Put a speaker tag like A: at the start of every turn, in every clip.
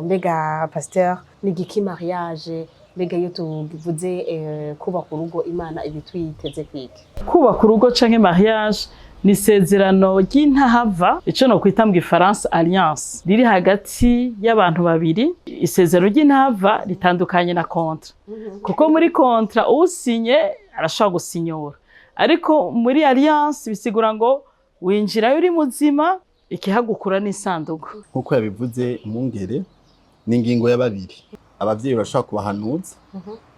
A: mbega pasteur ni giki mariage mbega iyo tuvuze kubaka urugo Imana ibitwiteze kwiki
B: kubaka urugo canke mariage ni isezerano ry'intahava ico no kwita mu Gifaransa alliance riri hagati y'abantu babiri. Isezerano ry'intahava ritandukanye na kontra kuko muri kontra usinye arashobora gusinyora, ariko muri alliance bisigura ngo winjirayo uri muzima ikihagukura n'isanduku.
C: Nkuko yabivuze Mungere ni ingingo ya babiri, abavyeyi barashobora kubahanuza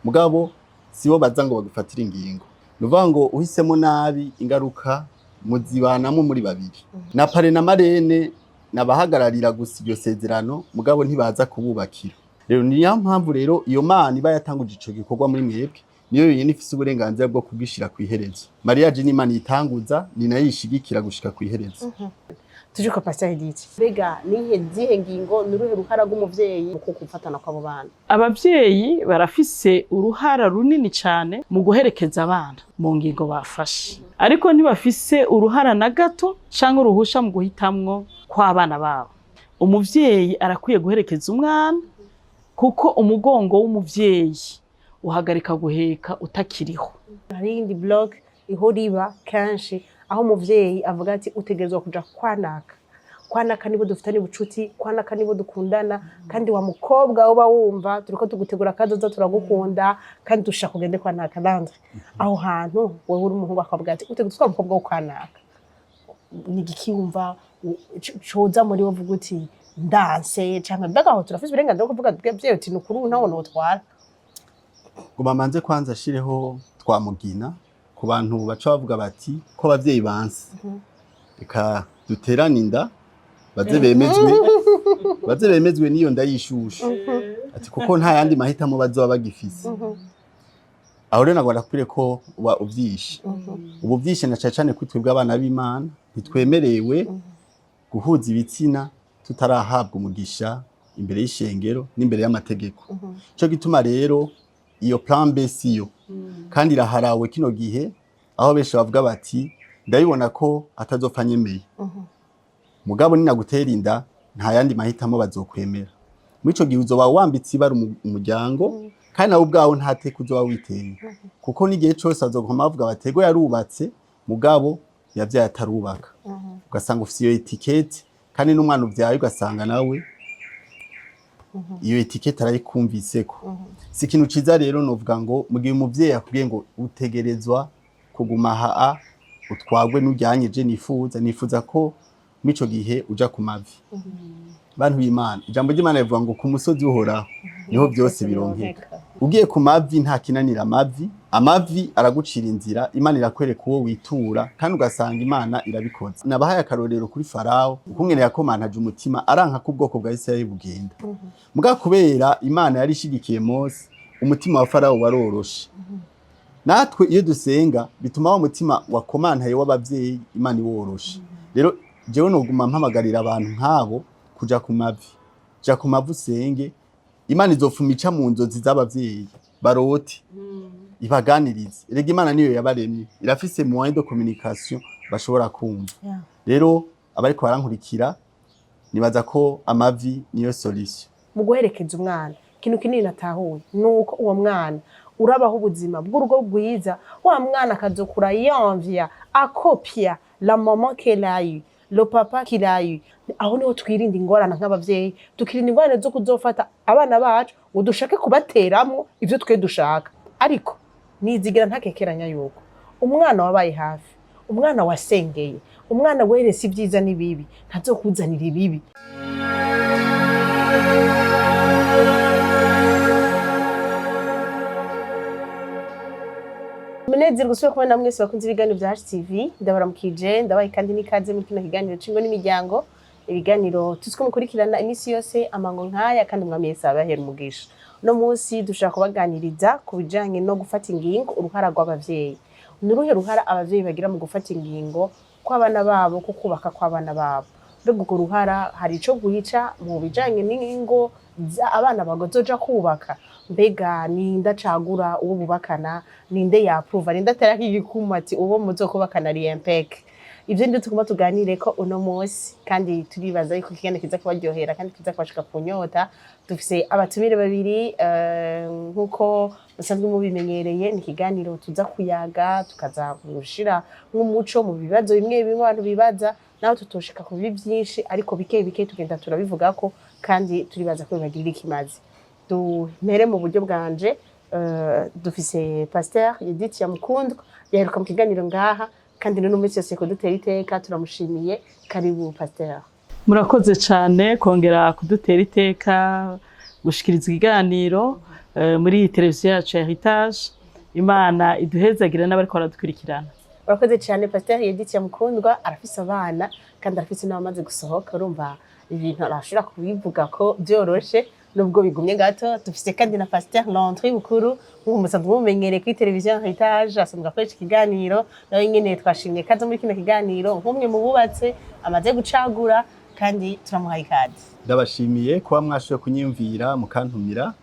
C: mugabo sibo baza ngo bagufatire ingingo. Nuvuga ngo uhisemo nabi ingaruka muzibanamo muri babiri. Na pare na marene nabahagararira gusa iryo sezerano mugabo ntibaza kububakira. Rero niyo mpamvu rero iyo Mana iba yatanguje ico gikorwa muri mwebwe, niyo yonyene ifise uburenganzira bwo kubishira kw'iherezo. Mariage ni Imana itanguza, ni nayo yishigikira gushika kw'iherezo.
A: Tuje ko pasteur Edith, mbega nihe zihe ngingo nuruhe ruhara rw'umuvyeyi mu kufatana kw'abo bana?
B: Abavyeyi barafise uruhara runini cane mu guherekeza abana mu ngingo bafashe, ariko ntibafise uruhara na gato canke uruhusha mu guhitamwo kw'abana babo. Umuvyeyi arakwiye guherekeza umwana kuko umugongo w'umuvyeyi uhagarika guheka utakiriho.
A: Hari indi blog ihoriba kenshi aho umuvyeyi avuga ati utegerezwa kuja kwanaka nibo dufitanye ubucuti, kwanaka nibo dukundana, kandi wa mukobwa uba wumva turiko tugutegura kazoza turagukunda kandi dushaka kugende kwanaka Landry. Aho hantu wewe uri umuhungu akavuga ati utegerezwa umukobwa wo kwanaka, ni giki wumva coza muri wo vuga uti ndanse canke mbega aho turafise uburenganzira bwo kuvuga twebwe uti nukuri ntawo notwara.
C: Ngo manze kwanza ashireho twamugina ku bantu baca bavuga bati ko abavyeyi banse reka duterane inda baze bemezwe niyo nda yishusha ati kuko nta yandi mahitamo bazoba bagifise. Aho rero nagomba kwire ko uba uvyishe ubuvyishe na cane kwitwebwe abana b'Imana ntitwemerewe guhuza ibitsina tutarahabwa umugisha imbere y'ishengero n'imbere y'amategeko. Cyo gituma rero iyo plan B siyo kandi iraharawe kino gihe aho benshi bavuga bati ndabibona ko atazopfa nyemeye mugabo ninagutera inda nta yandi mahitamo bazokwemera. Muri ico gihe uzoba wambitse ibara umuryango kandi nawe ubwawe nta teka uzoba witeye kuko n'igihe cose azogoma bavuga batego yarubatse mugabo yavyaye atarubaka, ugasanga ufise iyo etiquette kandi n'umwana uvyaye ugasanga nawe iyo etiquette arayikumviseko. Si ikintu ciza rero novuga ngo mugihe umuvyeyi akubwiye ngo utegerezwa kuguma haa utwagwe n'ujyanyeje nifuza ko mico gihe uja ku mavi. Bantu b'Imana ijambo ry'Imana rivuga ngo ku musozi uhoraho niho byose bironkeka. Ugiye ku mavi nta kinanira amavi aragucira inzira, Imana irakwereka uwo witura kandi ugasanga Imana irabikoze. Nabahaye akarorero kuri Farao ukungene yakomantaje umutima aranka ko ubwoko bwa Isirayeli bugenda muga kubera Imana yari ishigikiye Mose umutima wa Farao waroroshe. Natwe iyo dusenga bituma wa mutima wakomantaye w'abavyeyi Imana iworoshe. Rero jewe noguma mpamagarira abantu nkabo kuja ku mavi, ja ku mavi usenge, Imana izofumica mu nzozi z'abavyeyi barote ibaganirize. Erega Imana niyo yabaremye irafise moyen de communication bashobora kumva. Rero abariko barankurikira nibaza ko amavi niyo solution
A: mu guherekeza umwana. Kintu kinini natahuye nuko uwo mwana urabaho ubuzima bw'urugo bwiza, wa mwana akazokura yamvya akopia la maman qu'elle a eu, le papa qu'il a eu. Aho niho twirinda ingorana nk'abavyeyi, tukirinda ingorane zo kuzofata abana bacu ngo dushake kubateramo ivyo twe dushaka. Ariko nizigira ntakekeranya yuko umwana wabaye hafi, umwana wasengeye, umwana werese ibyiza n'ibibi ntazokuzanira ibibi. Munezero gusubira kubona mwese bakunze ibiganiro bya HTV, ndabaramukije ndabaye kandi nikaze mu kino kiganiro cingo n'imiryango, ibiganiro tuziko mukurikirana imisi yose amango nkaya kandi mwami Yesu abahera umugisha. No munsi dushaka kubaganiriza ku bijanye no gufata ingingo uruhara rw'abavyeyi. Nuruhe ruhara abavyeyi bagira mu gufata ingingo kw'abana babo ko kubaka kw'abana babo. Mbega urwo ruhara hari ico guhica mu bijanye n'ingo abana bagozoja kubaka. Mbega ninda cagura uwo bubakana, ninde ya approve, ninde atera igikuma ati uwo muzokubakana ari impec. ivyo nivyo tugomba tuganireko uno munsi kandi turibaza yuko ikiganiro kiza kubaryohera kandi kiza kubashika ku nyota. Dufise abatumire babiri nkuko musanzwe mubimenyereye, ni ikiganiro tuza kuyaga tukaza gushira nk'umuco mu bibazo bimwe bimwe abantu bibaza, naho tutoshika ku bibi vyinshi ariko bike bike tugenda turabivugako kandi turibaza ko bibagirira ikimazi. Duhere mu buryo bwanje, dufise Pasteur Edith Yamukundwa yaheruka mu kiganiro ngaha kandi n'uno munsi yose kudutera iteka, turamushimiye. Karibu Pasteur.
B: Murakoze cyane kongera kudutera iteka gushikiriza ikiganiro muri televiziyo yacu ya Heritage. Imana iduhezagira n'abariko baradukurikirana.
A: Murakoze cyane Pasteur Edith Yamukundwa, arafise abana kandi arafise n'abamaze gusohoka, urumva ibintu arashobora kubivuga ko byoroshe nubwo bigumye gato. Dufise kandi na Pasteur Landry Bukuru, musanzwe mumenyereye kuri televiziyo Heritage, asanzwe akoresha ikiganiro, nawe nyene twashimye kaza muri kino kiganiro nk'umwe mu bubatse amaze gucagura kandi turamuhaye ikaze.
C: Ndabashimiye kuba mwashoboye kunyumvira mukantumira,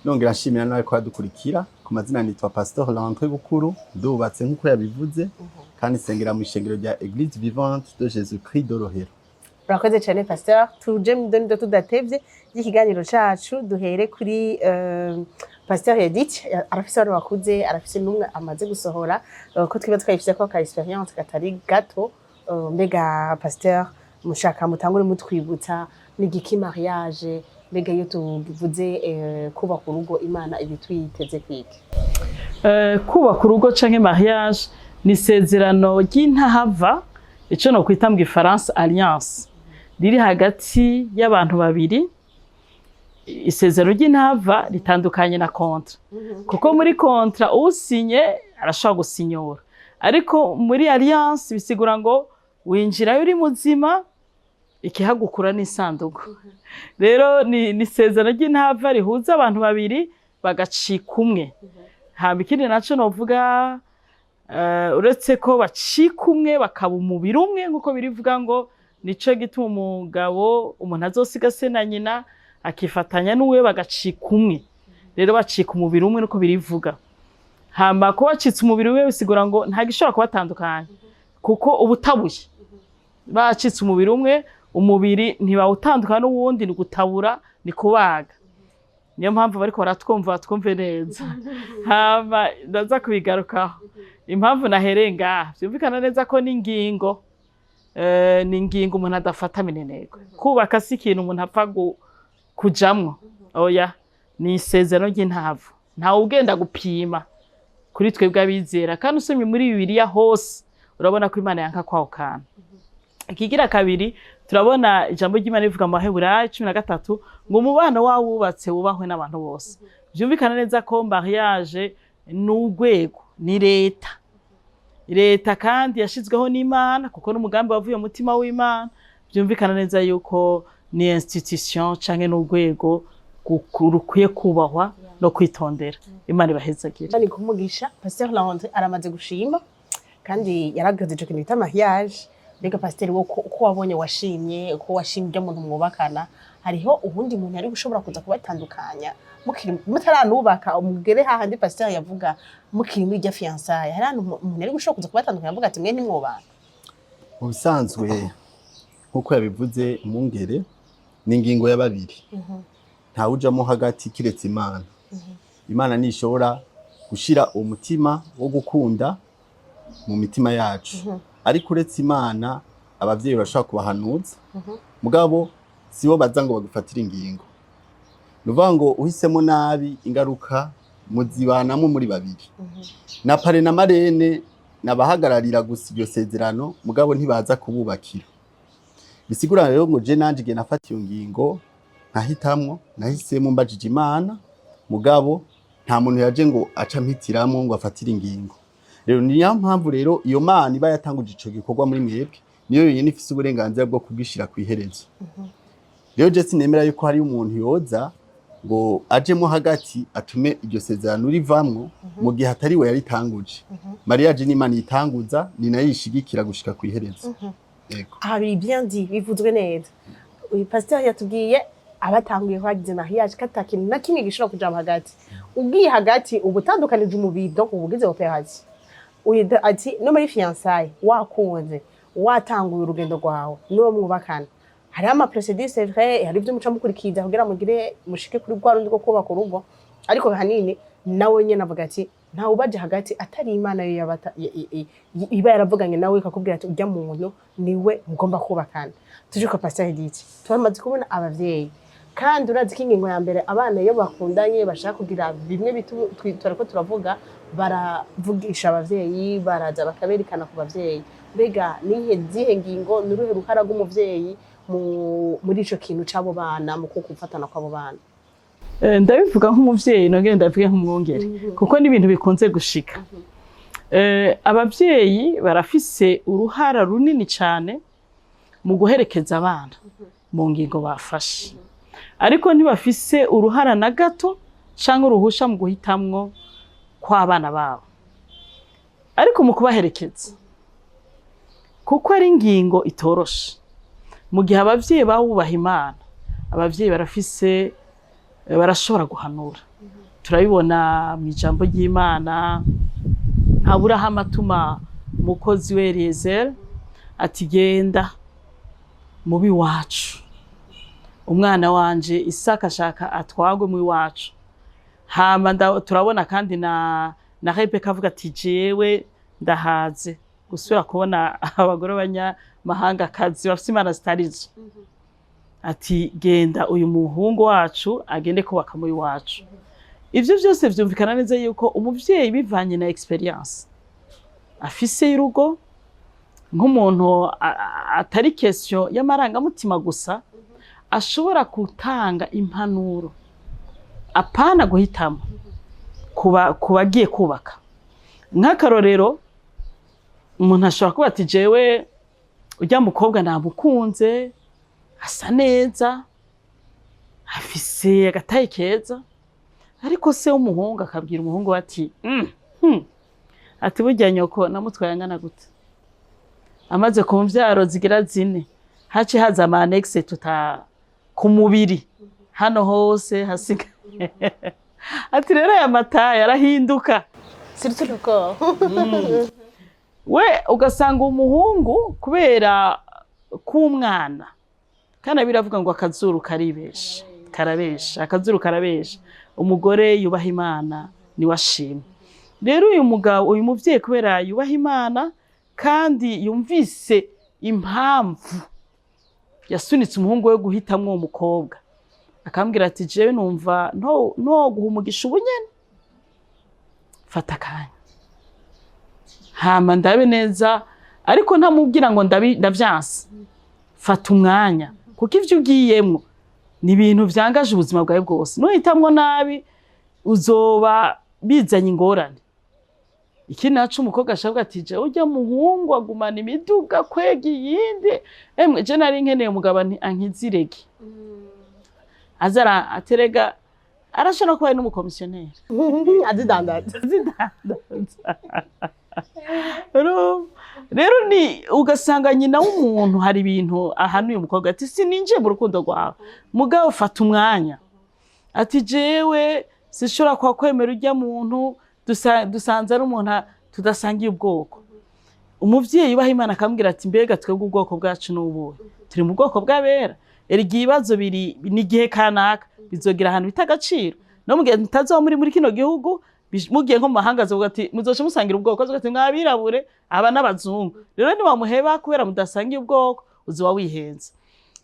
C: nongera nshimira nawe ko adukurikira. Ku mazina nitwa Pasteur Landry Bukuru, ndubatse nk'uko yabivuze kandi sengera mu ishengero rya Église Vivante de Jésus-Christ de Rohero.
A: Murakoze cyane Pasteur, tuje mu donido tudatevye y'ikiganiro cacu. Duhere kuri Pasteur Edith, arafise abantu bakuze, arafise n'umwe amaze gusohora, ko twiba twayifise ko ka experience katari gato. Mbega Pasteur, mushaka mutangure mutwibutsa n'igiki mariage, mbega iyo tuvuze kubaka urugo Imana ibitwiteze kwiki?
B: Kubaka urugo canke mariage ni isezerano ry'intahava, ico no kwita mu Gifaransa alliance, riri hagati y'abantu babiri. Isezerano ry'intahava ritandukanye na kontra, kuko muri kontra usinye arashobora gusinyora, ariko muri alliance bisigura ngo winjirayo uri muzima, ikihagukura n'isanduku. Rero ni isezerano ry'intahava rihuza abantu babiri bagacika umwe. Hamba ikindi naco novuga, uretse ko bacika umwe bakaba umubiri umwe nkuko birivuga ngo nico gituma umugabo umuntu azosiga se na nyina akifatanya n'uwe bagacika umwe. Rero bacika umubiri umwe nuko birivuga. Hamba ko bacitse umubiri umwe bisigura ngo nta gishobora kubatandukanya, kuko ubutabuye bacitse umubiri umwe, umubiri ntibawutandukana n'uwundi, ni gutabura, ni kubaga. Niyo mpamvu bariko baratwumva twumve neza. Hamba ndaza kubigarukaho impamvu nahereye ngaha. Byumvikana neza ko n'ingingo n'ingingo umuntu adafata mineneko. Kubaka si ikintu umuntu apfa kujamwo, oya, ni isezerano ry'intahava. Ntawe ugenda gupima kuri twebwe abizera, kandi usomye muri Bibiliya hose urabona ko Imana yanka kwaho kana. Ikigira kabiri, turabona ijambo ry'Imana rivuga mu Baheburayo 13 ngo umubano wawubatse wubahwe n'abantu bose. Byumvikana neza ko mariage n'urwego, ni leta kandi yashizweho n'Imana, kuko n'umugambi wavuye mu mutima w'Imana. Byumvikana neza yuko ni institution canke n'urwego rukwiye kubahwa no kwitondera. Imana ibahezagira.
A: Bari kumugisha Pasteur Landry aramaze gushima kandi yaragaze ico kintu bita mariage. Mbega Pasteur, uko wabonye washimye, uko washimye ibyo umuntu mwubakana, hariho ubundi muntu ari gushobora kuza kubatandukanya mutaranubaka umugere hahandi Pasteur yavuga mukiri muri rya fiançailles? Hari umuntu ari gushobora kuza kubatandukanya avuga ati mwe ntimwubaka?
C: Mu bisanzwe nkuko yabivuze, umungere ni ingingo ya babiri, nta ujamo hagati kiretse Imana. Imana nishobora gushira umutima wo gukunda mu mitima yacu, ariko uretse Imana abavyeyi barashaka kubahanuza, mugabo sibo baza ngo bagufatire ingingo. Nuvuga ngo uhisemo nabi ingaruka muzibanamo muri babiri. Na pare na marene nabahagararira gusa iryo sezerano, mugabo ntibaza kububakira. Bisigura rero ngo je nanje igihe nafata iyo ngingo nkahitamwo, nahisemo mbajije Imana, mugabo nta muntu yaje ngo aca mpitiramwo ngo afatire ingingo. Rero niyo mpamvu rero iyo Mana iba yatanguje ico gikorwa muri mwebwe, niyo yonyene ifise uburenganzira bwo kubwishira kwiherezo. Rero je sinemera yuko hari umuntu yoza ngo ajemo hagati atume iryo sezerano rivamwo mu gihe atari we yaritanguje. Mariage ni Imana yitanguza, ni nayo yishigikira gushika kwiherezo. Yego. Biri
A: bien dit, bivuzwe neza. Uyu Pasteur yatubwiye abatanguye kwagize mariage katakintu na kimwe gishobora kujama hagati. Ugiye hagati ubutandukanije umubiri, donc ubugize operation. Ati no muri fiançailles wakunze watanguye urugendo rwawe n'uwo mwubakana hariho amaprocedure c'est vrai hari ibyo muca mukurikiza kugira mugire mushike kuri rwa rundi rwo kubaka urugo ariko hanini nawe nyene avuga ati ntawe ubaje hagati atari Imana yo yabata iba yaravuganye nawe ikakubwira ati ujya mu muntu niwe mugomba kubakana tuje ko pastor Diti turamaze kubona abavyeyi kandi urazi ko ingingo ya mbere abana iyo bakundanye bashaka kugira bimwe biturako turavuga baravugisha abavyeyi baraza bakaberekana ku bavyeyi mbega nihe zihe ngingo nuruhe ruhara rw'umuvyeyi muri ico kintu c'abo bana mu kugufatana kw'abo bana
B: ndabivuga nk'umuvyeyi nongere ndavuge nk'umwongere kuko n'ibintu bikunze gushika abavyeyi barafise uruhara runini cyane mu guherekeza abana mu ngingo bafashe ariko ntibafise uruhara na gato canke uruhusha mu guhitamwo kw'abana babo ariko mu kubaherekeza kuko ari ingingo itoroshe mu gihe abavyeyi bawubaha Imana abavyeyi barashobora guhanura turabibona mu ijambo ry'Imana Aburahamu atuma umukozi we Eliezer ati genda mubi wacu umwana wanje Isaka ashaka atwagwe mu wacu hama turabona kandi na Rebeka avuga ati jewe ndahaze gusubira kubona abagore b'abanyamahanga kazi bafite imana zitarizo ati genda uyu muhungu wacu agende kubaka muri wacu ivyo byose vyumvikana neza yuko umuvyeyi bivanye na experience afise y'urugo nk'umuntu atari question y'amarangamutima gusa ashobora gutanga impanuro apana guhitamo kubagiye kubaka nk'akarorero umuntu ashobora kuba ati jewe ujya mukobwa namukunze asa neza afise agatayi keza ariko se w'umuhungu akabwira umuhungu ati ati burya nyoko namutwaye angana gute amaze ku mvyaro zigira 4 haci haza ama annexe ku mubiri hano hose hasiga ati rero aya mata yarahinduka
A: sirituko
B: we ugasanga umuhungu kubera k'umwana kana biravuga ngo akazuru karibesha karabesha akazuru karabesha umugore yubaha Imana ni washimwe rero uyu mugabo uyu muvyeyi kubera yubaha Imana kandi yumvise impamvu yasunitse umuhungu we guhitamwo umukobwa akambwira ati jewe numva no guhumugisha ubunyene fata kanya hama ndabe neza ariko ntamubwira ngo ndavyanse fata umwanya kuko ivyo ugiyemwo ni ibintu vyangaje ubuzima bwawe bwose nuhitamwo nabi uzoba bizanye ingorane iki naco umukobwa ashabwa ati je ujya muhungu agumana imiduga kwega iyindi emwe je nari nkeneye umugabo ankizirege azara aterega arashobora kuba n'umukomisiyoneri
A: azidandaza
B: rero ni ugasanga nyina w'umuntu hari ibintu ahanuye umukobwa ati sininjiye mu rukundo rwawe mugabo fata umwanya ati jewe sishobora kwa kwemera ujya muntu dusanze ari umuntu tudasangiye ubwoko umuvyeyi ubaha Imana akambwira ati mbega twebwe ubwoko bwacu n'ubuhe turi mu bwoko bw'abera erigi ibibazo biri n'igihe kanaka bizogira ahantu bitagaciro no mugihe mutazoba muri kino gihugu mugiye nko mu mahanga azovuga ati muzoce musangira ubwoko azovuga ati mwabirabure aba n'abazungu rero ni wamuheba kubera mudasangiye ubwoko uzoba wihenze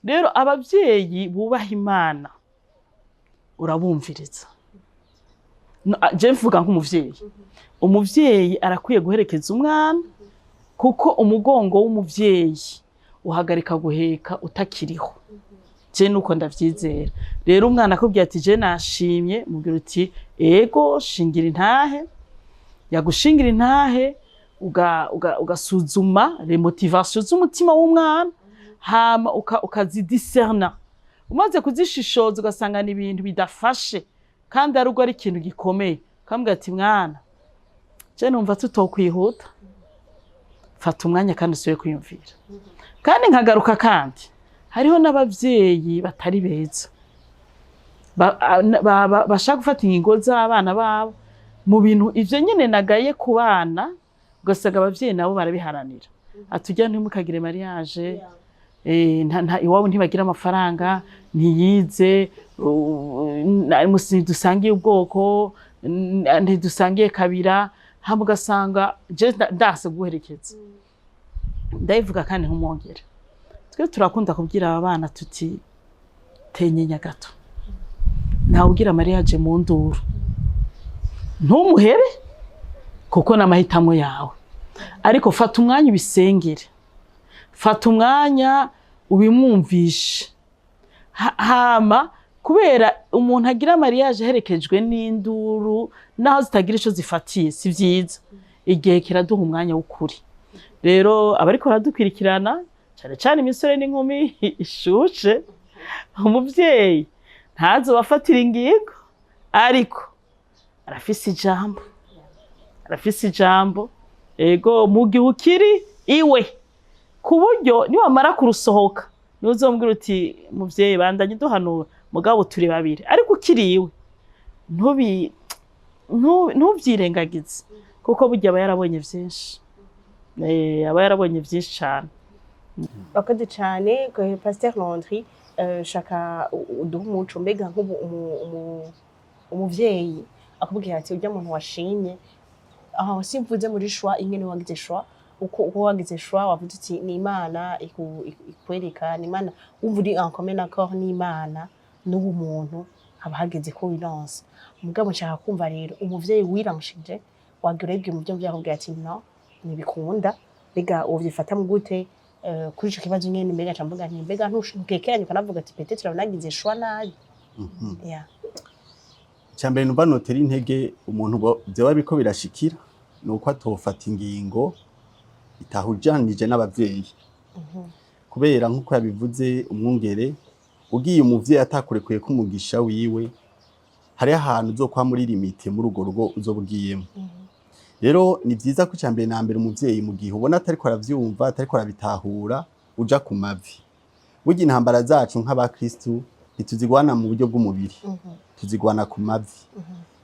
B: rero abavyeyi bubaha Imana urabumviriza je mvuga nk'umuvyeyi umuvyeyi arakwiye guherekeza umwana kuko umugongo w'umuvyeyi uhagarika guheka utakiriho je nuko ndavyizera rero umwana akubwiye ati je nashimye mubwira uti ego shingira intahe yagushingira intahe ugasuzuma les motivations z'umutima w'umwana hama ukazidiscerna umaze kuzishishoza ugasanga ni ibintu bidafashe kandi ari ari ikintu gikomeye kambwira ati mwana je numva tutokwihuta fata umwanya kandi usubire kwiyumvira kandi nkagaruka kandi hariho n'abavyeyi batari beza bashaka gufata ingingo z'abana babo mu bintu ivyo nyene nagaye ku bana ugasanga abavyeyi nabo barabiharanira atujya ntimukagire mariage iwabo ntibagira amafaranga ntiyize dusangiye ubwoko ntidusangiye kabira hamwe ugasanga je ndase guherekeza ndayivuga kandi nkumwongera twe turakunda kubwira aba bana tuti tenyenya gato ntawe ugira mariage mu nduru ntumuhere kuko n'amahitamo yawe ariko fata umwanya ubisengere fata umwanya ubimwumvishe hama kubera umuntu agira mariage aherekejwe n'induru naho zitagira ico zifatiye si vyiza igihe kiraduha umwanya w'ukuri rero abariko baradukwirikirana cyane cyane imisore n'inkumi ishushe umuvyeyi ntazobafatira ingingo ariko arafise ijambo ego mu gihe ukiri iwe ku buryo niwamara kurusohoka niwe uzombwira uti muvyeyi bandanye duhanura mugabo turi babiri ariko ukiri iwe ntuvyirengagize kuko burya aba yarabonye vyinshi cyane
A: bakoze cyane Pasteur Landry shaka uduha umuco mbega nk'ubu umuvyeyi akubwira ati ujya muntu washimye aho simvuze muri shwa ingene wagize shwa uko wagize shwa wavuze ati ni Imana ikwereka ni Imana umva uri en commun accord ni Imana n'ubu muntu haba hageze ko winonse mugabo nshaka kumva rero umuvyeyi wiramshije wagirebwe mu byo byakubwira ati no nibikunda bega uvyifata mu gute kuri ico kibazo nyene mbega camvuga nti mbega ntukekeranye ukanavuga ati peut-être uranagize shwa nabi
C: cyambere numva notera intege umuntu byo biko birashikira nuko atofata ingingo itahujanije n'abavyeyi kubera nkuko yabivuze umwungere ugiye umuvyeyi atakurekuye ko umugisha wiwe hari ahantu uzokwa muri limite muri ugo rugo uzobugiyemo rero ni vyiza ko cyambere na mbere umuvyeyi mu gihe ubona atari ko aravyumva atari ko arabitahura uja ku mavi burya intambara zacu nk'abakristu ntituzigwana mu buryo bw'umubiri tuzigwana ku mavi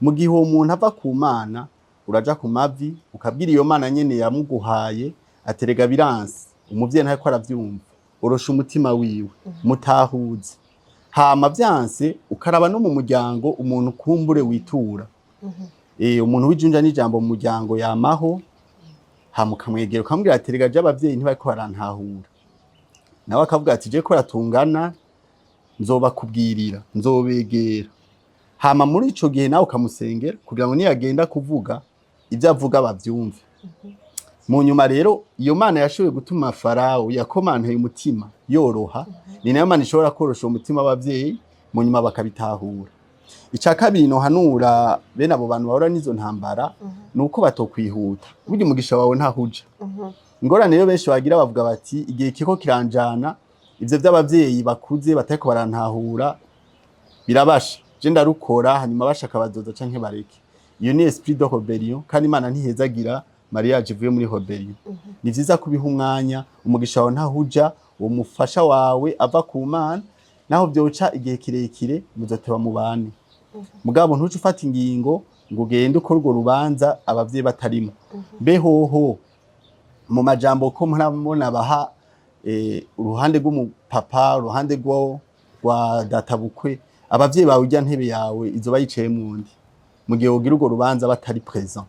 C: mu gihe uwo muntu ava ku Mana uraja ku mavi ukabwira iyo Mana nyene yamuguhaye aterega biransi umuvyeyi ntako aravyumva urosha umutima wiwe mutahuze hama vyanse ukaraba no mu muryango umuntu kumbure witura umuntu wijunja n'ijambo mu muryango yamaho hamukamwegera ukamubwira aterega j'abavyeyi ntibariko barantahura nawe akavuga ati je ko ratungana nzobakubwirira nzobegera hama muri ico gihe nawe ukamusengera kugira ngo niyagenda kuvuga ibyo avuga bavyumve mu nyuma rero iyo Mana yashoboye gutuma Farao yakomanteye umutima yoroha ni nayo Mana ishobora korosha umutima w'abavyeyi mu nyuma bakabitahura icya kabiri no hanura bene abo bantu bahora nizo ntambara nuko batokwihuta burya umugisha wawe ntahuja ingorane rero benshi bagira bavuga bati igihe kiko kiranjana ivyo by'abavyeyi bakuze batariko barantahura birabasha je ndarukora hanyuma bashaka bazoza canke bareke iyo ni esprit de rebellion kandi Imana ntihezagira mariage ivuye muri rebellion ni vyiza kubiha umwanya umugisha wawe ntahuja uwo mufasha wawe ava ku Mana naho byoca igihe kirekire muzoteba mu bane mugabo ntuce ufata ingingo ngo ugende ukora urwo rubanza abavyeyi batarimo behoho mu majambo ko murabona baha uruhande rw'umupapa uruhande rwa databukwe abavyeyi bawe ujya ntebe yawe izo bayicaye mundi mu gihe ugira urwo rubanza batari present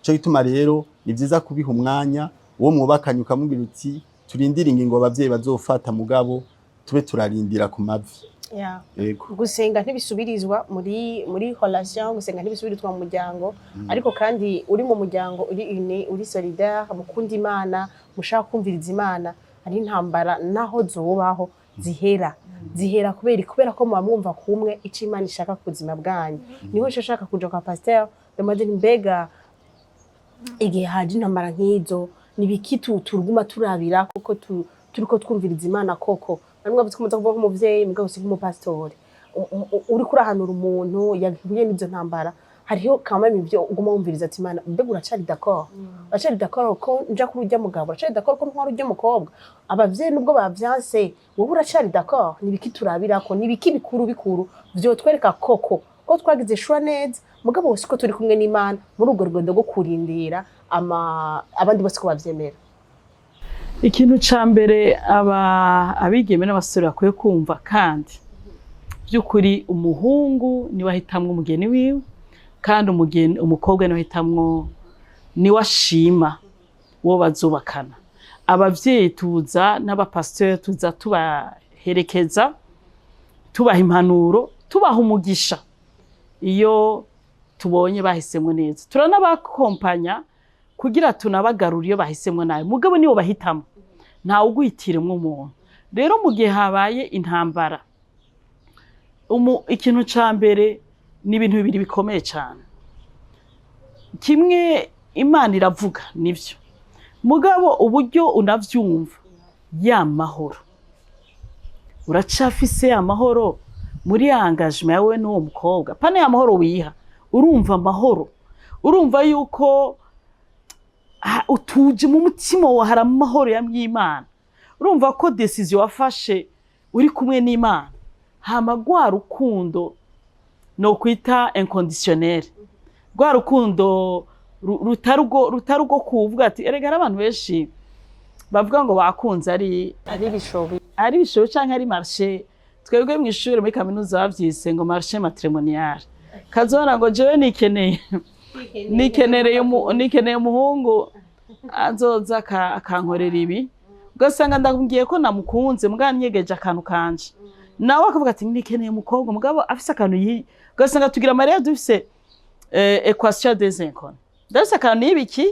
C: cyo gituma rero ni vyiza kubiha umwanya uwo mwubakanye ukamubwira uti turindira ingingo abavyeyi bazofata mugabo tube turarindira ku mavi
A: gusenga ntibisubirizwa muri relation gusenga ntibisubirizwa mu muryango ariko kandi uri mu muryango uri solidaire mukunda Imana mushaka kumviriza Imana ari intambara naho zobaho zihera kubera ko mwumva kumwe ico Imana ishaka ku buzima bwanyu niho nshaka kuja kwa Pasteur Demodine mbega igihe haje intambara nk'izo nibiki turuguma turabira kuko turiko twumviriza Imana koko namwe avuze ko muza kuvuga nk'umuvyeyi mugabo si nk'umupastori uri kurahanura umuntu yagiye n'izo ntambara hariho kamwe ibyo uguma wumviriza ati Imana mbega uracari d'accord ko nja kurujya mugabo uracari d'accord ko ntwara ujya mukobwa abavyeyi nubwo bavyanse wowe uracari d'accord nibiki turabirako nibiki bikuru vyo twereka koko ko twagize shwa neza mugabo wose ko turi kumwe n'Imana muri urwo rugendo rwo kurindira abandi bose ko bavyemera
B: ikintu ca mbere abigeme n'abasore bakwiye kumva kandi by'ukuri umuhungu niwe ahitamwo umugeni wiwe kandi umukobwa niwe ahitamwo niwe ashima uwo bazubakana. Abavyeyi tuza n'abapasiteri tuza tubaherekeza, tubaha impanuro, tubaha umugisha iyo tubonye bahisemwo neza, turanabakompanya kugira tunabagarura iyo bahisemwo nabi. Mugabo nibo bahitamo, ntawe uguhitiremwo umuntu. Rero mu gihe habaye intambara, ikintu ca mbere ni ibintu bibiri bikomeye cyane. Kimwe Imana iravuga nivyo, mugabo uburyo unavyumva ya mahoro, uracafise ya mahoro muri engagement yawe n'uwo mukobwa, pane ya mahoro wiha, urumva amahoro, urumva yuko utuje mu mutima wawe hari amahoro ya Imana, urumva ko decision wafashe uri kumwe n'Imana, hama rwa rukundo no kwita inconditionnel, rwa rukundo rutarugo kuvuga ati erega abantu benshi bavuga ngo bakunze ari bishobo canke ari marché. Twebwe mu ishuri muri kaminuza bavyise ngo marché matrimonial. Kazora ngo jewe nikeneye umuhungu azoza akankorera ibi, ugasanga ndakubwiye ko namukunze mugana nyegeje akantu kanje, nawe akavuga ati nikeneye umukobwa mugabo afise akantu ugasanga tugira Maria dufise equation des inconnues, dafise akantu yibiki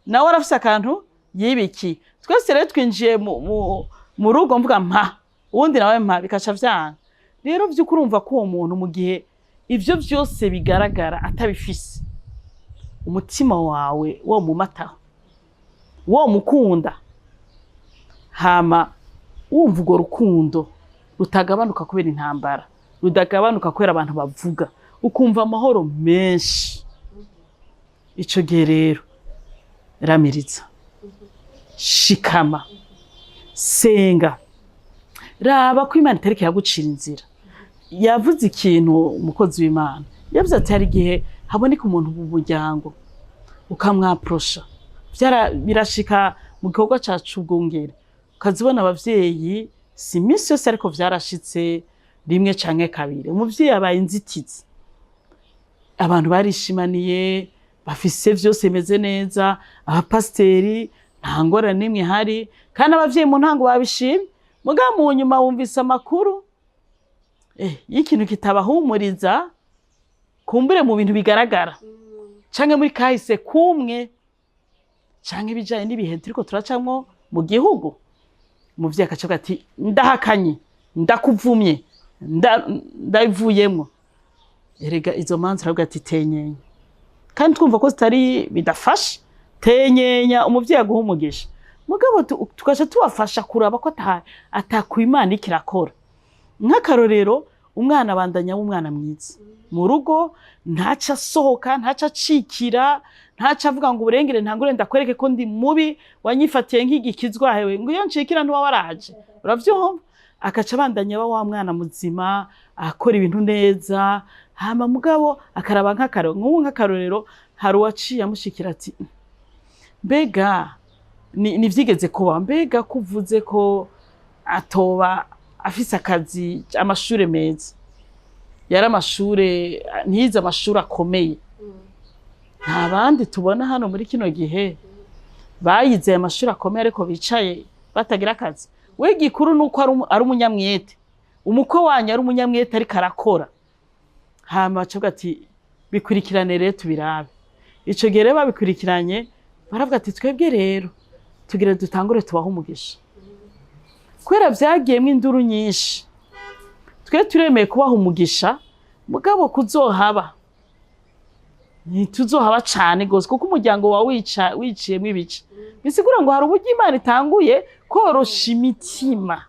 B: nawe arafise akantu yibiki, twese rero twinjiye mu rugo mvuga mpa uwundi nawe mpa, bikaca vyanga. Rero vy'ukuri urumva ko uwo muntu mu gihe ivyo vyose bigaragara atabifise, umutima wawe wo mu mataho wo mukunda, hama wumva urwo rukundo rutagabanuka kubera intambara, rudagabanuka kubera abantu bavuga, ukumva amahoro menshi. Ico gihe rero ramiriza, shikama, senga, raba ko Imana itareke yagucira inzira. Yavuze ikintu umukozi w'Imana, yavuze ati hari igihe haboneka umuntu mu muryango ukamwaprosha, birashika mu gikorwa cacu ubwungere, ukazibona abavyeyi si iminsi yose ariko vyarashitse rimwe canke kabiri, umuvyeyi abaye inzitizi, abantu barishimaniye bafise vyose bimeze neza, abapasiteri nta ngorane n'imwe hari, kandi abavyeyi mu ntango babishimye, mugabo mu nyuma wumvise amakuru y'ikintu kitabahumuriza, kumbure mu bintu bigaragara canke muri kahise kumwe canke bijanye n'ibihe turiko turacamwo mu gihugu. Umuvyeyi akavuga ati ndahakanye, ndakuvumye, ndavuyemwo. Erega izo manza aravuga ati tenyenya, kandi twumva ko zitari bidafashe, tenyenya umuvyeyi aguha umugisha. Mugabo tugaca tubafasha kuraba ko atakwimana ikirakora. Nk'akarorero umwana abandanya w'umwana mwiza mu rugo, ntaca asohoka, ntaca acikira, ntaca avuga ngo uburengere ntangure ndakwereke ko ndi mubi, wanyifatiye nk'igikizwa hewe ngo iyo ncikira ntuba waraje, uravyumva. Akaca abandanya wa mwana muzima akora ibintu neza, hama mugabo akaraba nk'akarorero hari uwaciye amushikira ati mbega ni vyigeze kuba, mbega kuvuze ko atoba afise akazi, amashure meza, yari amashure ntize amashure akomeye. Nta bandi tubona hano muri kino gihe bayize amashure akomeye ariko bicaye batagira akazi. We gikuru nuko ari umunyamwete, umukwe wanyu ari umunyamwete ariko arakora. Hama bacavuga ati bikurikirane rero tubirabe. Ico gihe rero babikurikiranye baravuga ati twebwe rero tugire dutangure tubaho umugisha, kubera vyagiyemwo induru nyinshi, twe turemeye kubaha umugisha, mugabo kuzohaba ntituzohaba cane gose, kuko umuryango wawe wiciyemwo ibice. Bisigura ngo hari uburyo Imana itanguye korosha imitima,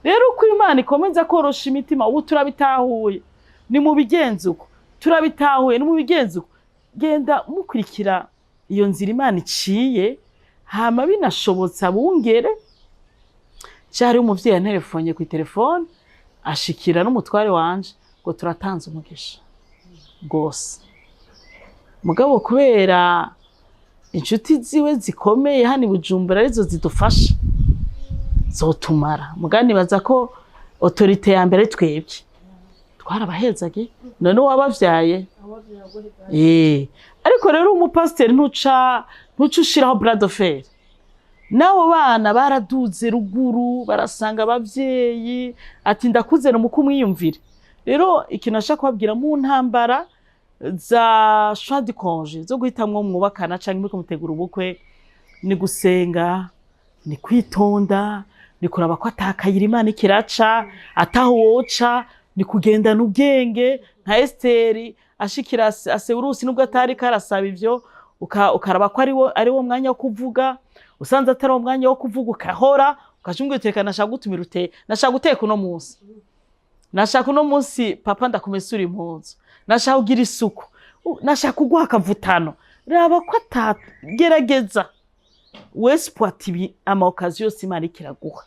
B: Rero uko Imana ikomeza korosha imitima, ubu turabitahuye, ni mu bigenza uko, turabitahuye ni mu bigenza uko. Genda mukurikira iyo nzira Imana iciye, hama binashobotse abungere. Cyari umuvyeyi yanterefonye ku telefone, ashikira n'umutware wanje ngo turatanze umugisha gose. Mugabo kubera inshuti ziwe zikomeye hano i Bujumbura arizo zidufasha zotumara mugani baza ko autorité ya mbere twebwe twarabahezage none wabavyaye ariko rero umupasiteri ntuca ushiraho bras de fer nabo bana baraduze ruguru barasanga abavyeyi ati ndakuze no mukumwiyumvire rero ikintu ashaka kubabwira mu ntambara za choix de congé zo guhitamwo mwubakana canke muri kumutegura ubukwe ni gusenga ni kwitonda ni kuraba ko atakayira Imana ikiraca ataho woca ni kugendana ubwenge nka Esteri ashikira Asewurusi nubwo atari karasaba ivyo ukaraba ko ari wo mwanya wo kuvuga usanze atari umwanya wo kuvuga ukahora ukashungwiteka nashaka gutumira nashaka guteka uno munsi nashaka uno munsi papa ndakumesura impuzu nashaka kugira isuku nashaka kuguha akavutano raba ko atagerageza wespoati ama occasion yose Imana ikiraguha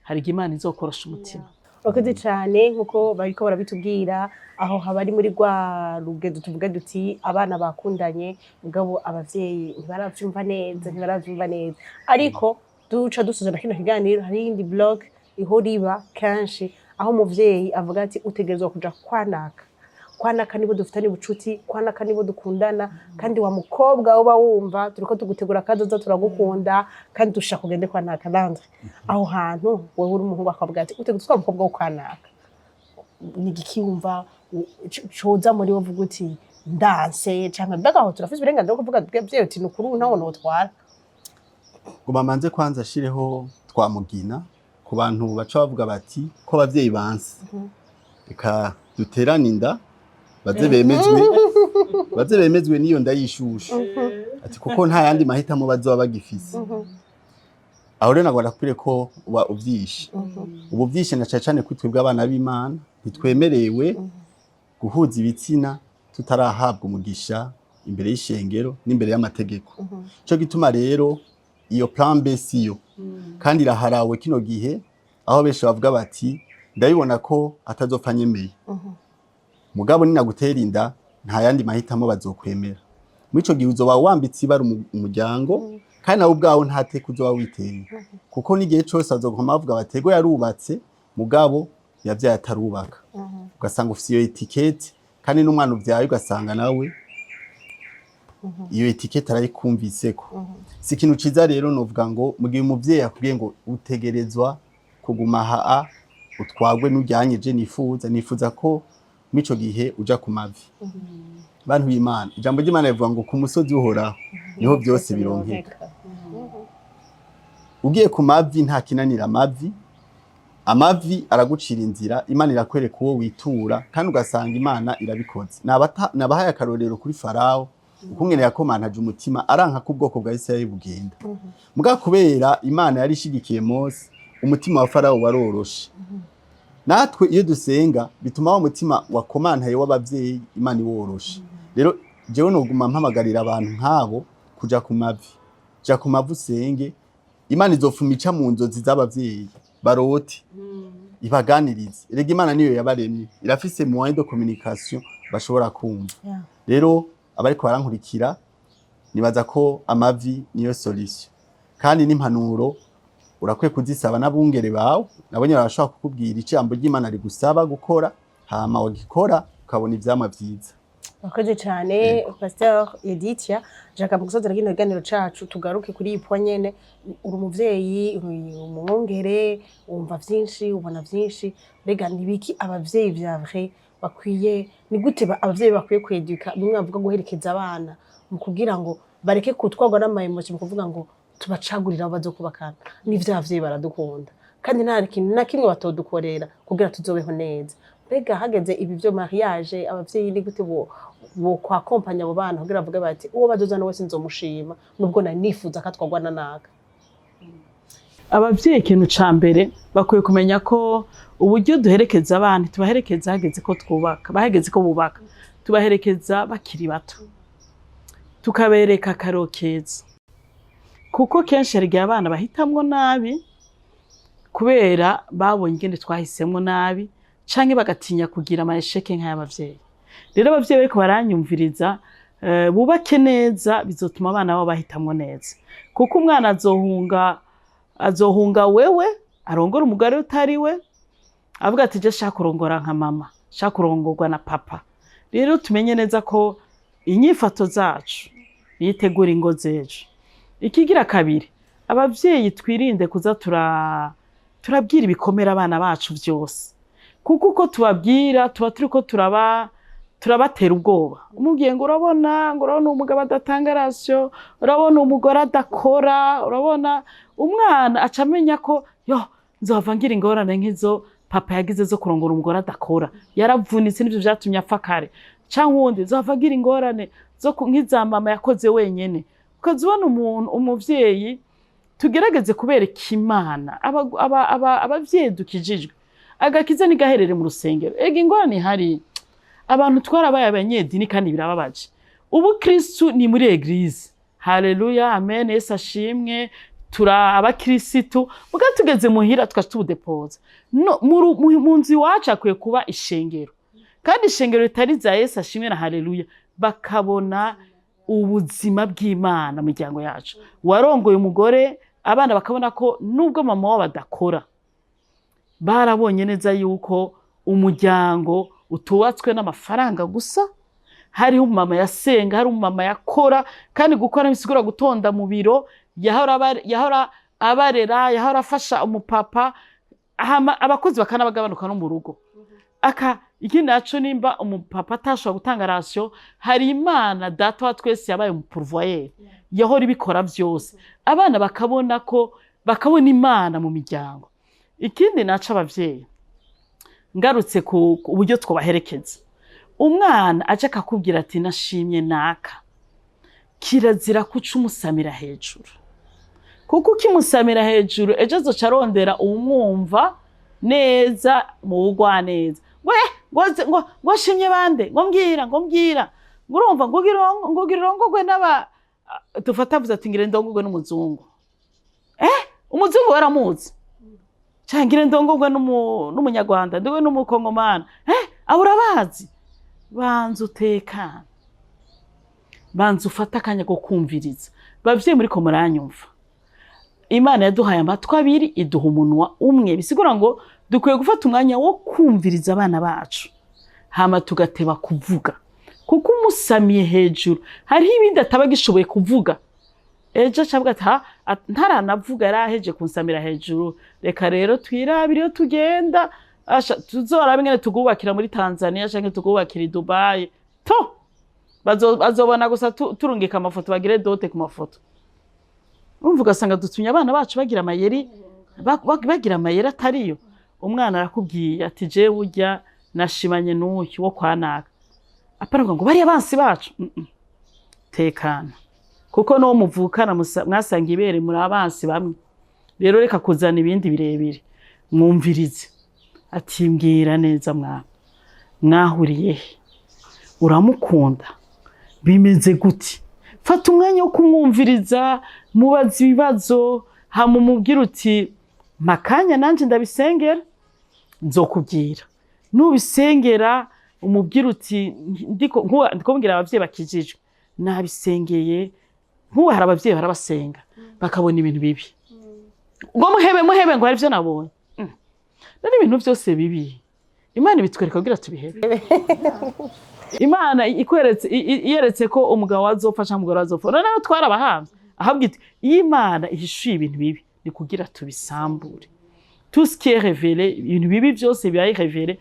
B: hari Imana izokorosha umutima
A: Urakoze cyane nkuko bariko barabitubwira aho habari muri rwa rugendo tuvuga duti abana bakundanye mugabo abavyeyi ntibaravyumva neza ariko duca dusuzana kino kiganiro hari indi blog ihoriba kanshi aho umuvyeyi avuga ati utegerezwa kuja kwanaka nibo dufitanye ubucuti kwanaka nibo dukundana kandi wa mukobwa uba wumva turiko tugutegura kazoza turagukunda kandi dushaka kugende kwanaka Landry aho hantu wewe uri umuhungu akavuga ati utegerezwa umukobwa wo kwanaka ni gikiyumva coza muri wovuga uti ndanse canke ndagaho turafise uburenganzira bwo kuvuga bw'ivyo uti nukuri nawo notwara
C: Gumamanze kwanza ashireho twamugina ku bantu baca bavuga bati ko abavyeyi banse reka duterane inda baze bemezwe niyo ndayishusha ati kuko nta yandi mahitamo bazoba bagifise aho rero nagwara kwire ko uba uvyishe ubu vyishe na cyane kwitwebwe abana b'Imana ntitwemerewe guhuza ibitsina tutarahabwa umugisha imbere y'ishengero n'imbere y'amategeko cyo gituma rero iyo plan B siyo kandi iraharawe kino gihe aho beshe bavuga bati ndabibona ko atazopfa nyemeye mugabo ni nagutera inda nta yandi mahitamo bazokwemera mwico gihe uzoba wambitse ibara umuryango kandi nawe ubwawo ntateka uzoba witeye kuko n'igihe cyose azogoma bavuga batego yarubatse mugabo yavyaye atarubaka ugasanga ufise iyo etiquette kandi n'umwana uvyaye ugasanga nawe iyo etiquette arayikumviseko si ikintu ciza rero novuga ngo mu gihe umuvyeyi akubwiye ngo utegerezwa kuguma haa utwagwe n'ujyanyeje nifuza ko mico gihe uja ku mavi bantu b'Imana ijambo ry'Imana rivuga ngo ku musozi uhoraho niho byose bironkeka ugiye ku mavi nta kinanira amavi aragucira inzira Imana irakwereka uwo witura kandi ugasanga Imana irabikoze nabahaye akarorero kuri Farao ukungene yakomantaje umutima aranka ko ubwoko bwa Isirayeli bugenda muga kubera Imana yari ishigikiye Mose umutima wa Farao waroroshe natwe iyo dusenga bituma wa mutima wakomantaye w'abavyeyi Imana iworoshe rero jewe noguma mpamagarira abantu nkabo kuja ku mavi usenge Imana izofuma ica mu nzozi z'abavyeyi barote ibaganirize rega Imana niyo yabaremye irafise moyen de communication bashobora kumva rero abariko barankurikira nibaza ko amavi niyo solution kandi n'impanuro urakwiye kuzisaba n'abungere bawe nabonye barashobora kukubwira icambo ry'Imana rigusaba gukora hama wagikora ukabona ivyamwa vyiza
A: Wakoze cyane Pastor Editia jaka mugusozera kino kiganiro cacu tugaruke kuri ipwa nyene uri umuvyeyi umwongere umva vyinshi ubona vyinshi mbega nibiki abavyeyi vya vrai bakwiye ni gute abavyeyi bakwiye kweduka bimwe bavuga guherekeza abana mu kugira ngo bareke kutwagwa n'amayemotion mu kuvuga ngo tubacagurira abo bazokubakana n'ivyo abavyeyi baradukunda kandi nta kintu na kimwe batodukorera kugira tuzobeho neza mbega hageze ibi byo mariage abavyeyi ni gute bo kwa kompanya abo bana kugira bavuge bati uwo bazozana wese nzomushima nubwo na nifuza katwagwana naka
B: abavyeyi ikintu ca mbere bakwiye kumenya ko uburyo duherekeza abana tubaherekeza hageze ko twubaka bahageze ko bubaka tubaherekeza bakiri bato tukabereka akarokeza kuko kenshi hari abana bahitamwo nabi kubera babonye ingene twahisemwo nabi canke bagatinya kugira amasheke nk'ay'abavyeyi rero abavyeyi bariko baranyumviriza bubake neza bizotuma abana babo bahitamwo neza kuko umwana azohunga wewe arongora umugore utari we avuga ati je shaka kurongora nka mama shaka kurongorwa na papa rero tumenye neza ko inyifato zacu yitegura ingo zejo ikigira kabiri abavyeyi twirinde kuza turabwira ibikomera abana bacu byose kuko uko tubabwira tuba turiko turabatera ubwoba umubwiye ngo urabona umugabo adatanga ratio urabona umugore adakora urabona umwana acamenya ko nzova ngira ingorane nk'izo papa yagize zo kurongora umugore adakora yaravunitse n'ivyo vyatumye apfa kare canke uwundi nzova ngira ingorane zo nk'iza mama yakoze wenyene ukazibona umuvyeyi tugerageze kubereka Imana abavyeyi dukijijwe agakiza nigaherere mu rusengero ega ingorane hari abantu twarabaye abanyedini kandi birababaje ubu Kristo ni muri eglise haleluya amen Yesu ashimwe turaba Kristo muga tugeze muhira tukatudepoza no mu nzi wacu akwiye kuba ishengero kandi ishengero ritari za Yesu ashimwe na haleluya bakabona ubuzima bw'Imana mu miryango yacu warongoye umugore abana bakabona ko nubwo mama wabo badakora barabonye neza yuko umuryango utubatswe n'amafaranga gusa hariho umama yasenga hari umama yakora kandi gukora bisigura gutonda mu biro yahora abarera yahora afasha umupapa abakozi bakanabagabanuka no mu rugo ikindi naco nimba umupapa atashobora gutanga ratio hari Imana data wa twese yabaye umupurvoyer yahora ibikora byose abana bakabona Imana mu miryango ikindi naco abavyeyi ngarutse ku buryo twobaherekeza umwana aje akakubwira ati nashimye naka kirazira kuca umusamira hejuru kuko ukimusamira hejuru ejo azoca arondera umwumva neza mu bugwa neza ngo shimye bande ngo mbwira urumva ngo irongogwe n'aba tufata vuza ati ngire ndongogwe n'umuzungu umuzungu waramuzi cyangire ndongogwe n'umunyarwanda ndiwe n'umukongomana aburabazi banza utekana banza ufata akanya ko kumviriza bavye muri ko muranyumva Imana yaduhaye amatwi abiri iduha umunwa umwe bisigura ngo dukwiye gufata umwanya wo kumviriza abana bacu hama tugateba kuvuga kuko umusamiye hejuru hariho ibindi atabagishoboye kuvuga ejo acavuga ati ntaranavuga yaraheje kunsamira hejuru reka rero twirabire iyo tugenda tuzorabe ngene tugubakira muri Tanzania canke tugubakira i Dubai bazobona gusa turungika amafoto bagire dote ku mafoto umvuga asanga dutumye abana bacu bagira amayeri atariyo umwana arakubwiye ati je burya nashimanye n'uyu wo kwanaka aparavuga ngo bari abansi bacu tekana kuko no muvukana mwasanga ibere muri abansi bamwe rero reka kuzana ibindi birebire mwumvirize ati mbwira neza mwahuriye uramukunda bimeze guti fata umwanya wo kumwumviriza mubaza ibibazo hamumubwira uti makanya nanje ndabisengera nzokubwira nubisengera umubwira uti ndiko mbwira abavyeyi bakijijwe nabisengeye nkuba hari abavyeyi barabasenga bakabona ibintu bibi ngo muhebe ngo hari byo nabonye nani ibintu byose bibi Imana ibitwereka kugira tubihebe Imana iyeretse ko umugabo azofasha umugore azopfa noneho twarabahamye ahabwa iti Imana ihishuye ibintu bibi ni kugira tubisambure tout ce qui est révélé ibintu bibi byose bibaye révélé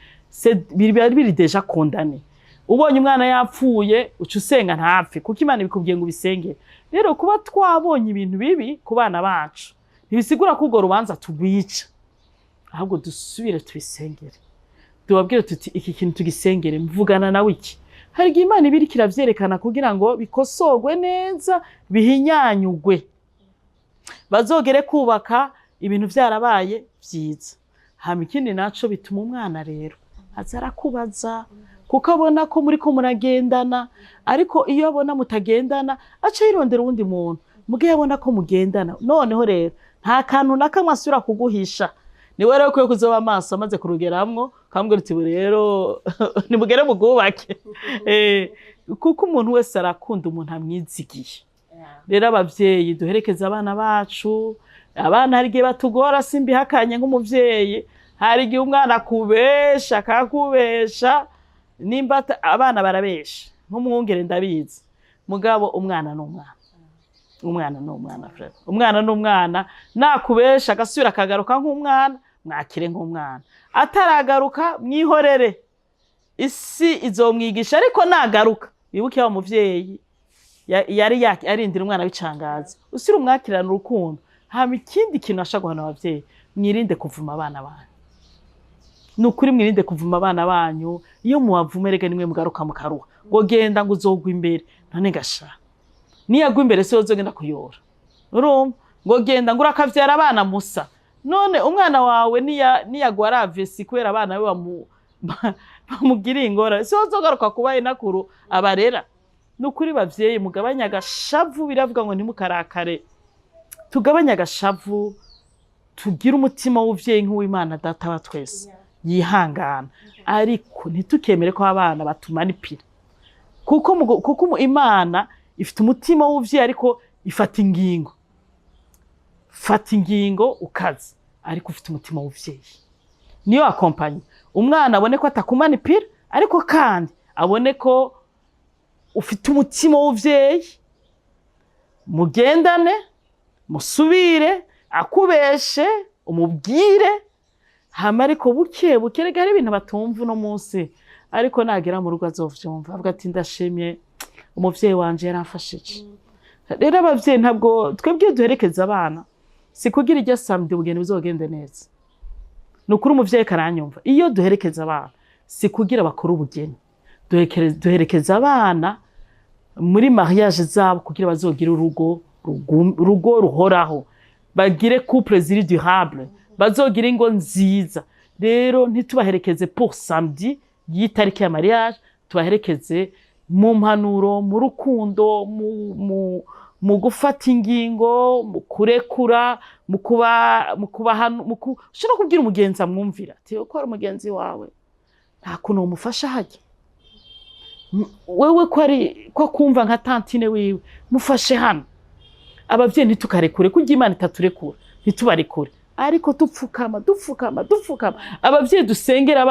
B: biri déjà condamné ubonye umwana yapfuye uca usenga ntapfe kuko Imana ibikubwiye ngo bisenge rero kuba twabonye ibintu bibi ku bana bacu ntibisigura ko urwo rubanza tugwica ahubwo dusubire tubisengere tubabwire tuti iki kintu tugisengere mvugana nawe iki hari igihe Imana ibiri kiravyerekana kugira ngo bikosogwe neza bihinyanyugwe bazogere kubaka ibintu vyarabaye vyiza hama ikindi naco bituma umwana rero azara kubaza kuko abona ko muri ko muragendana ariko iyo abona mutagendana aca yirondera uwundi muntu mugihe abona ko mugendana noneho rero nta kantu nakamwe asubira kuguhisha niwe rero kuyo kuzoba amaso amaze kurugeramwo kambwira uti rero nimugere mugubake kuko umuntu wese arakunda umuntu amwizigiye. Rero abavyeyi duherekeza abana bacu, abana hari igihe batugora simbihakanye nk'umuvyeyi, hari igihe umwana akubesha akakubesha, nimba abana barabesha nk'umwungere ndabizi, mugabo umwana n'umwana. Umwana n'umwana frère, umwana n'umwana, nakubesha agasubira akagaruka nk'umwana, mwakire nk'umwana, ataragaruka mwihorere, isi izomwigisha, ariko nagaruka wibuke wa muvyeyi yari arindira umwana w'icangazi, usira umwakirana urukundo. Hama ikindi kintu ashaka guhana abavyeyi, mwirinde kuvuma abana banyu. Nukuri mwirinde kuvuma abana banyu, iyo mubavumerega nimwe mugaruka mukaruha ngo genda ngo uzogwa imbere, none gasha niyagwa imbere se uzogenda kuyora, urumva ngo genda ngo urakavyara abana musa, none umwana wawe niyagwa aravesi kubera abana be bamugira ingora, se uzogaruka kuba inakuru abarera. Nukuri bavyeyi mugabanya agashavu, biravuga ngo ntimukarakare, tugabanya agashavu, tugira umutima w'uvyeyi nk'uw'Imana data wa twese yihangana, ariko ntitukemere ko abana batumanipira, kuko Imana ifite umutima w'uvyeyi, ariko ifata ingingo, ukaze, ariko ufite umutima w'uvyeyi. Niyo akompanye umwana abone ko atakumanipira, ariko kandi abone ko ufite umutima w'uvyeyi, mugendane, musubire, akubeshe umubwire, hama ariko buke rega hari ibintu batumva no munsi, ariko nagera mu rugo azovyumva avuga ati ndashimye umuvyeyi wanje yaramfashije. Rero abavyeyi ntabwo twebwe duherekeza abana, si kugira iryo samedi ubugeni buzogende neza. Nukuri umuvyeyi karanyumva, iyo duherekeza abana si kugira bakora ubugeni, duherekeza abana muri mariage zabo kugira bazogira urugo ruhoraho, bagire couple ziri durable, bazogira ingo nziza. Rero ntitubaherekeze pour samedi y'itariki ya mariage, tubaherekeze mu mpanuro, mu rukundo, mu gufata ingingo, mu kurekura, ushobora kubwira umugenzi amwumvira ati uko ari umugenzi wawe nta kuntu umufasha hajya, wewe ko kumva nka tantine wiwe mufashe hano. Abavyeyi ntitukarekure kuko Imana itaturekura, ntitubarekure, ariko dupfukama. Abavyeyi dusengera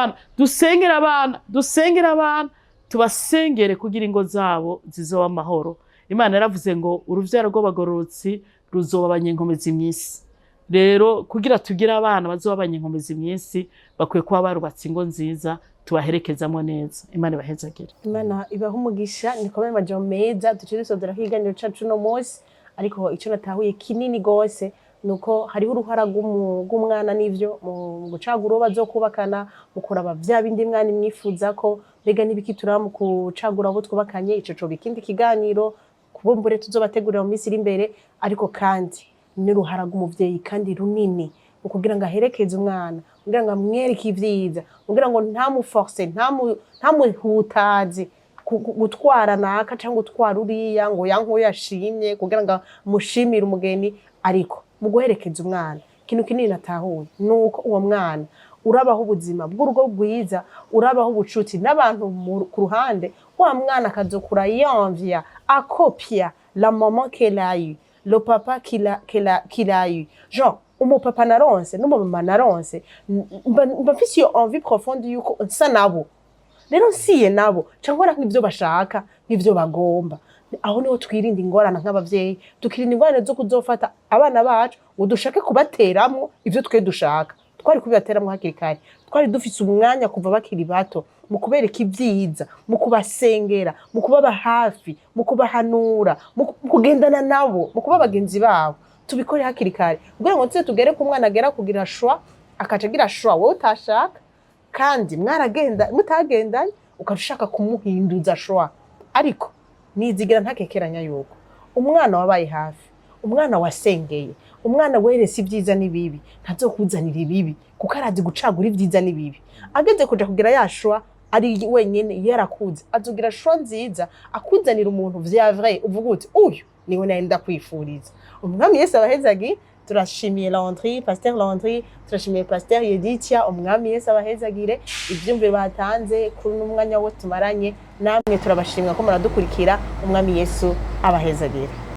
B: abana, tubasengere kugira ingo zabo zizoba amahoro. Imana yaravuze ngo uruvyaro rw'abagororotsi ruzoba abanyenkomezi mw'isi. Rero kugira tugira abana bazoba abanyenkomezi mw'isi, bakwiye kuba barubatse ingo nziza, tubaherekezamo neza. Imana ibahezagire.
A: Imana ibaha umugisha. Nikomeye majambo meza duciye dusodora ikiganiro cacu no munsi, ariko ico natahuye kinini gose nuko hariho uruhara rw'umwana n'ivyo mu gucagura uwo bazokubakana, mu kuraba vya bindi mwana mwifuza ko mbega n'ibiki mu gucagura abo twubakanye. Ico co bikindi kiganiro kubumbure tuzobategurira mu minsi iri imbere, ariko kandi n'uruhara rw'umuvyeyi kandi runini ukugira ngo aherekeze umwana, kugira ngo amwereke ivyiza, kugira ngo ntamuforce, ntamuhutaze gutwara naka cyangwa gutwara uriya ngo yanko yashimye kugira ngo mushimire umugeni, ariko mu guherekeza umwana ikintu kinini natahuye nuko uwo mwana urabaho ubuzima bw'urugo bwiza, urabaho ubucuti n'abantu ku ruhande. Wa mwana akazokura yamvia akopia la maman qu'elle a eu, le papa qu'il a eu, genre umupapa naronse n'umumama naronse, mbafise iyo envie profonde yuko nsa nabo, rero nsiye nabo cyangwa nk'ivyo bashaka nk'ivyo bagomba. Aho niho twirinda ingorane nk'abavyeyi, tukirinda ingorane zo kuzofata abana bacu ngo dushake kubateramwo ivyo twe dushaka. Twari kubibateramwo hakiri kare, twari dufise umwanya kuva bakiri bato mu kubereka ibyiza, mu kubasengera, mu kubaba hafi, mu kubahanura, mu kugendana nabo, mu kuba bagenzi babo. Tubikore hakiri kare kugira ngo tse tugere ku mwana agera kugira shwa, akaca agira shwa wowe utashaka, kandi mutagendanye ukarushaka kumuhinduza shwa. Ariko nizigira ntakekeranya yuko umwana wabaye hafi, umwana wasengeye, umwana werese ibyiza n'ibibi, ntazokuzanira ibibi kuko arazi gucagura ibyiza n'ibibi. Ageze kuja kugira yashwa ari wenyene yarakuze, azogira shwa nziza, akuzanira umuntu vya vrai uvuga uti uyu niwe nari ndakwifuriza. Umwami Yesu abahezagi turashimiye Landry, Pasteur Landry, turashimiye Pasteur Yeditia, umwami Yesu abahezagire ivyumviro batanze kuri n'umwanya wo tumaranye, namwe turabashimira ko muradukurikira, umwami Yesu abahezagire.